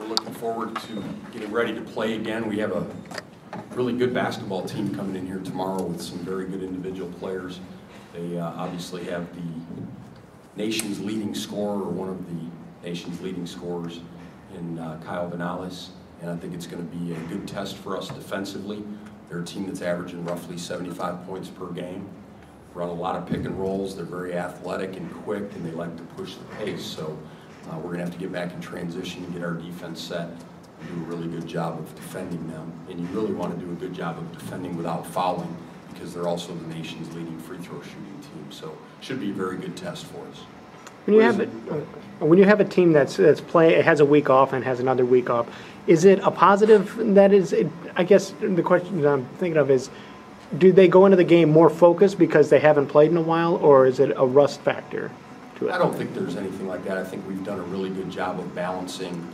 We're looking forward to getting ready to play again. We have a really good basketball team coming in here tomorrow with some very good individual players. They obviously have the nation's leading scorer, or one of the nation's leading scorers, in Kyle Vanales. And I think it's going to be a good test for us defensively. They're a team that's averaging roughly 75 points per game. Run a lot of pick and rolls. They're very athletic and quick, and they like to push the pace. So we're going to have to get back in transition and get our defense set and do a really good job of defending them. And you really want to do a good job of defending without fouling, because they're also the nation's leading free throw shooting team. So it should be a very good test for us. When you have a team that's playing, it has a week off and has another week off, is it a positive? That is, I guess the question that I'm thinking of is, do they go into the game more focused because they haven't played in a while, or is it a rust factor to it? I don't think there's anything like that. I think we've done a really good job of balancing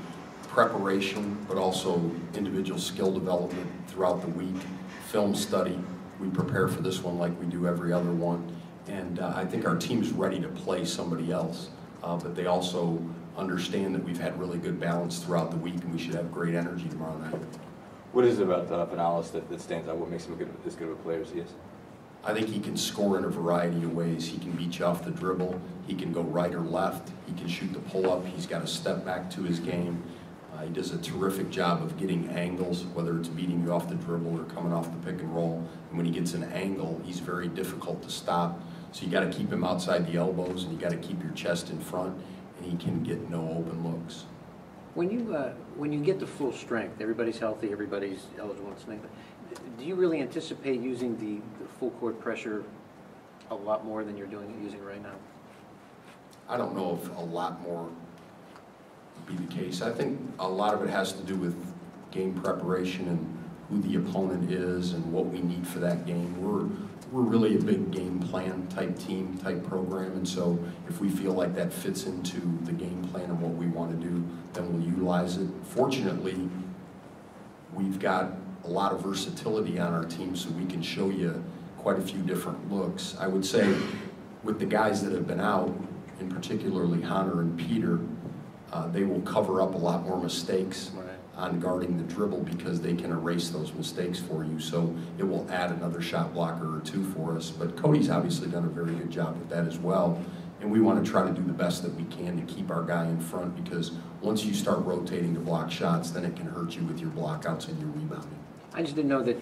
preparation, but also individual skill development throughout the week, film study. We prepare for this one like we do every other one. And I think our team's ready to play somebody else, but they also understand that we've had really good balance throughout the week, and we should have great energy tomorrow night. What is it about Vanales that stands out? What makes him as good of a player as he is? I think he can score in a variety of ways. He can beat you off the dribble. He can go right or left. He can shoot the pull-up. He's got a step back to his game. He does a terrific job of getting angles, whether it's beating you off the dribble or coming off the pick and roll. And when he gets an angle, he's very difficult to stop. So you got to keep him outside the elbows, and you got to keep your chest in front, and he can get no open looks. When you get to full strength, everybody's healthy, everybody's eligible, do you really anticipate using the full court pressure a lot more than you're using right now? I don't know if a lot more would be the case. I think a lot of it has to do with game preparation and who the opponent is and what we need for that game. We're really a big game plan type team, type program, and so if we feel like that fits into the game plan and what we want to do, then we'll utilize it. Fortunately, we've got a lot of versatility on our team, so we can show you quite a few different looks. I would say with the guys that have been out, and particularly Hunter and Peter, they will cover up a lot more mistakes on guarding the dribble, because they can erase those mistakes for you. So it will add another shot blocker or two for us. But Cody's obviously done a very good job with that as well. And we want to try to do the best that we can to keep our guy in front, because once you start rotating to block shots, then it can hurt you with your blockouts and your rebounding. I just didn't know that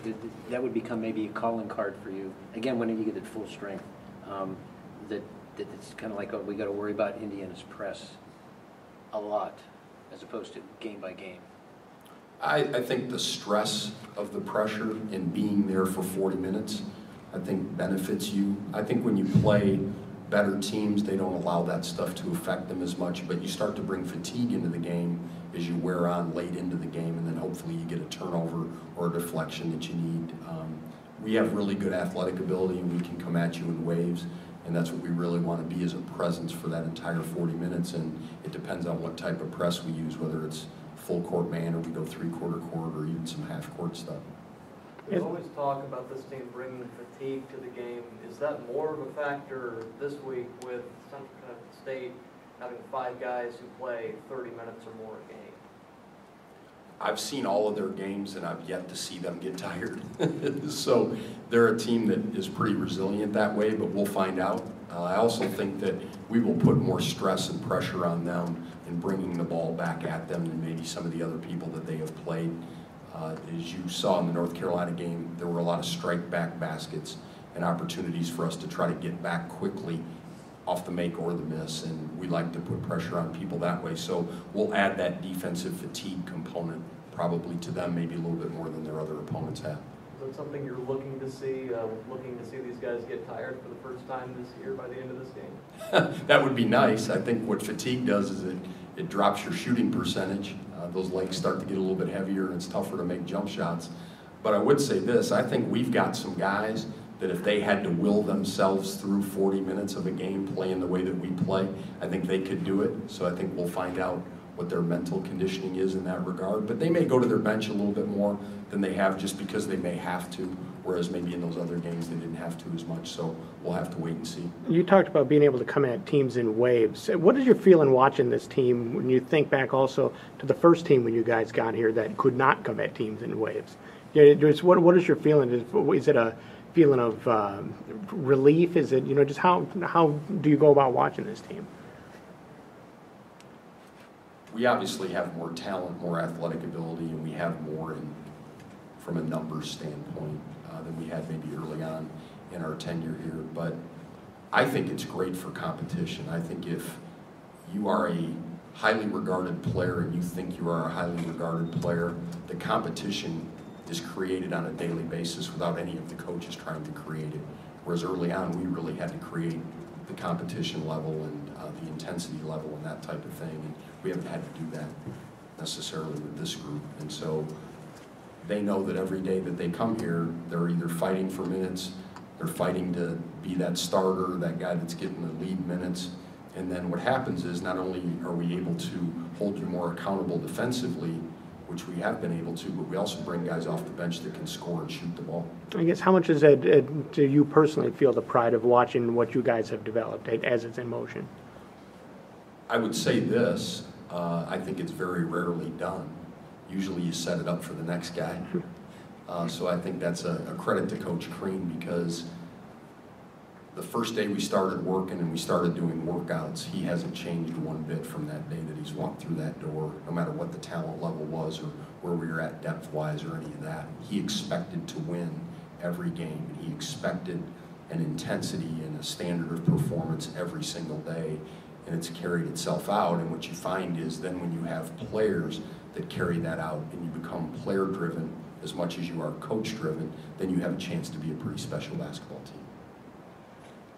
that would become maybe a calling card for you. Again, when you get at full strength, that it's kind of like, oh, we got to worry about Indiana's press a lot, as opposed to game by game. I think the stress of the pressure and being there for 40 minutes, I think benefits you. I think when you play better teams, they don't allow that stuff to affect them as much, but you start to bring fatigue into the game as you wear on late into the game, and then hopefully you get a turnover or a deflection that you need. We have really good athletic ability, and we can come at you in waves, and that's what we really want to be, as a presence for that entire 40 minutes, and it depends on what type of press we use, whether it's full court man, or we go three-quarter court, or even some half-court stuff. There's always talk about this team bringing fatigue to the game. Is that more of a factor this week with Central Connecticut State having 5 guys who play 30 minutes or more a game? I've seen all of their games, and I've yet to see them get tired. So they're a team that is pretty resilient that way, but we'll find out. I also think that we will put more stress and pressure on them in bringing the ball back at them than maybe some of the other people that they have played. As you saw in the North Carolina game, there were a lot of strike back baskets and opportunities for us to try to get back quickly off the make or the miss, and we like to put pressure on people that way. So we'll add that defensive fatigue component probably to them, maybe a little bit more than their other opponents have. Is that something you're looking to see these guys get tired for the first time this year by the end of this game? That would be nice. I think what fatigue does is it drops your shooting percentage. Those legs start to get a little bit heavier, and it's tougher to make jump shots. But I would say this, I think we've got some guys that if they had to will themselves through 40 minutes of a game playing the way that we play, I think they could do it. So I think we'll find out what their mental conditioning is in that regard. But they may go to their bench a little bit more than they have, just because they may have to, whereas maybe in those other games they didn't have to as much, so we'll have to wait and see. You talked about being able to come at teams in waves. What is your feeling watching this team when you think back also to the first team when you guys got here that could not come at teams in waves? Yeah, what is your feeling? Is it a feeling of relief? Is it, just how do you go about watching this team? We obviously have more talent, more athletic ability, and we have more from a numbers standpoint than we had maybe early on in our tenure here. But I think it's great for competition. I think if you are a highly regarded player and you think you are a highly regarded player, the competition is created on a daily basis without any of the coaches trying to create it. Whereas early on, we really had to create the competition level and the intensity level and that type of thing. And we haven't had to do that necessarily with this group. And so they know that every day that they come here, they're either fighting for minutes, they're fighting to be that starter, that guy that's getting the lead minutes. And then what happens is not only are we able to hold you more accountable defensively, which we have been able to, but we also bring guys off the bench that can score and shoot the ball. I guess how much is it, do you personally feel the pride of watching what you guys have developed as it's in motion? I would say this, I think it's very rarely done. Usually you set it up for the next guy. So I think that's a credit to Coach Crean, because the first day we started working and we started doing workouts, he hasn't changed one bit from that day that he's walked through that door, no matter what the talent level was or where we were at depth-wise or any of that. He expected to win every game, and he expected an intensity and a standard of performance every single day, and it's carried itself out. And what you find is then when you have players that carry that out and you become player-driven as much as you are coach-driven, then you have a chance to be a pretty special basketball team.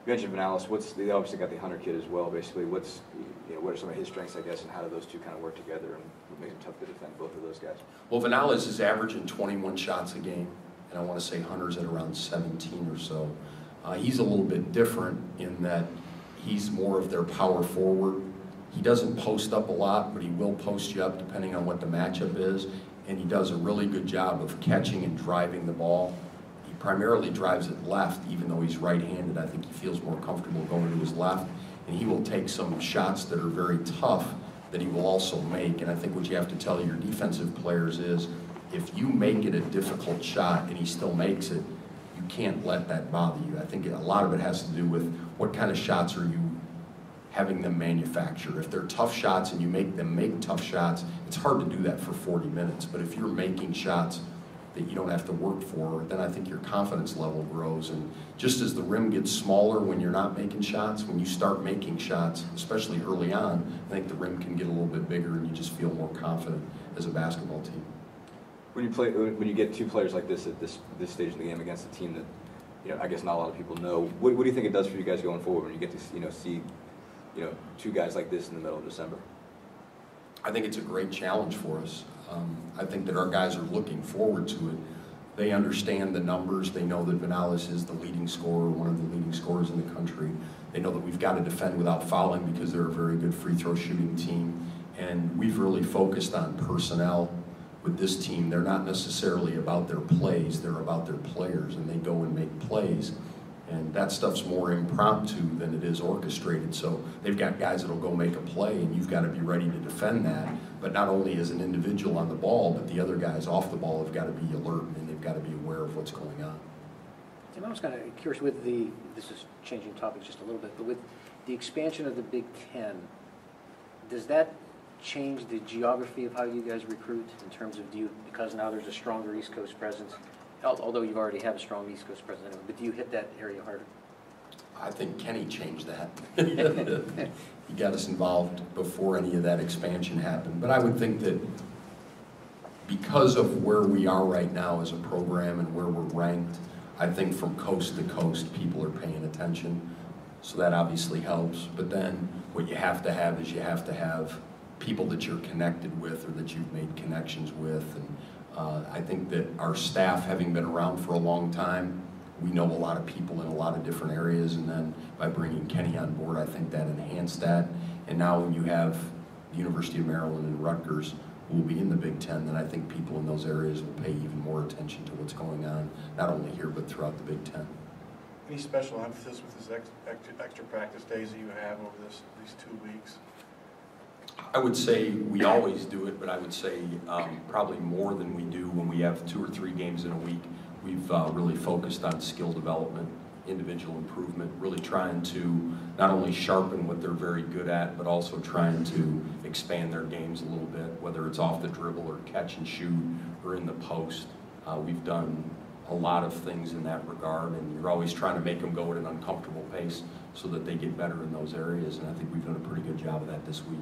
You mentioned Vinalis. They obviously got the Hunter kid as well. Basically, what are some of his strengths, I guess, and how do those two kind of work together, and what makes it tough to defend both of those guys? Well, Vinalis is averaging 21 shots a game, and I want to say Hunter's at around 17 or so. He's a little bit different in that he's more of their power forward. He doesn't post up a lot, but he will post you up depending on what the matchup is, and he does a really good job of catching and driving the ball. He primarily drives it left, even though he's right-handed. I think he feels more comfortable going to his left, and he will take some shots that are very tough that he will also make. And I think what you have to tell your defensive players is, if you make it a difficult shot and he still makes it, you can't let that bother you. I think a lot of it has to do with what kind of shots are you having them manufacture. If they're tough shots and you make them make tough shots, it's hard to do that for 40 minutes. But if you're making shots that you don't have to work for, then I think your confidence level grows. And just as the rim gets smaller when you're not making shots, when you start making shots, especially early on, I think the rim can get a little bit bigger and you just feel more confident as a basketball team. When you get two players like this at this stage of the game against a team that I guess not a lot of people know, what do you think it does for you guys going forward when you get to see two guys like this in the middle of December? I think it's a great challenge for us. I think that our guys are looking forward to it. They understand the numbers. They know that Vinalis is the leading scorer, one of the leading scorers in the country. They know that we've got to defend without fouling because they're a very good free throw shooting team. And we've really focused on personnel with this team. They're not necessarily about their plays, they're about their players, and they go and make plays. And that stuff's more impromptu than it is orchestrated. So they've got guys that'll go make a play, and you've got to be ready to defend that. But not only as an individual on the ball, but the other guys off the ball have got to be alert, and they've got to be aware of what's going on. Tim, I was kind of curious with this is changing topics just a little bit, but with the expansion of the Big Ten, does that change the geography of how you guys recruit in terms of because now there's a stronger East Coast presence? Although you already have a strong East Coast presence, but do you hit that area harder? I think Kenny changed that. He got us involved before any of that expansion happened. But I would think that because of where we are right now as a program and where we're ranked, I think from coast to coast people are paying attention. So that obviously helps. But then what you have to have is you have to have people that you're connected with or that you've made connections with. And I think that our staff, having been around for a long time, we know a lot of people in a lot of different areas, and then by bringing Kenny on board, I think that enhanced that. And now when you have the University of Maryland and Rutgers who will be in the Big Ten, then I think people in those areas will pay even more attention to what's going on, not only here, but throughout the Big Ten. Any special emphasis with this extra practice days that you have over these 2 weeks? I would say we always do it, but I would say probably more than we do when we have 2 or 3 games in a week. We've really focused on skill development, individual improvement, really trying to not only sharpen what they're very good at, but also trying to expand their games a little bit, whether it's off the dribble or catch and shoot or in the post. We've done a lot of things in that regard, and you're always trying to make them go at an uncomfortable pace so that they get better in those areas, and I think we've done a pretty good job of that this week.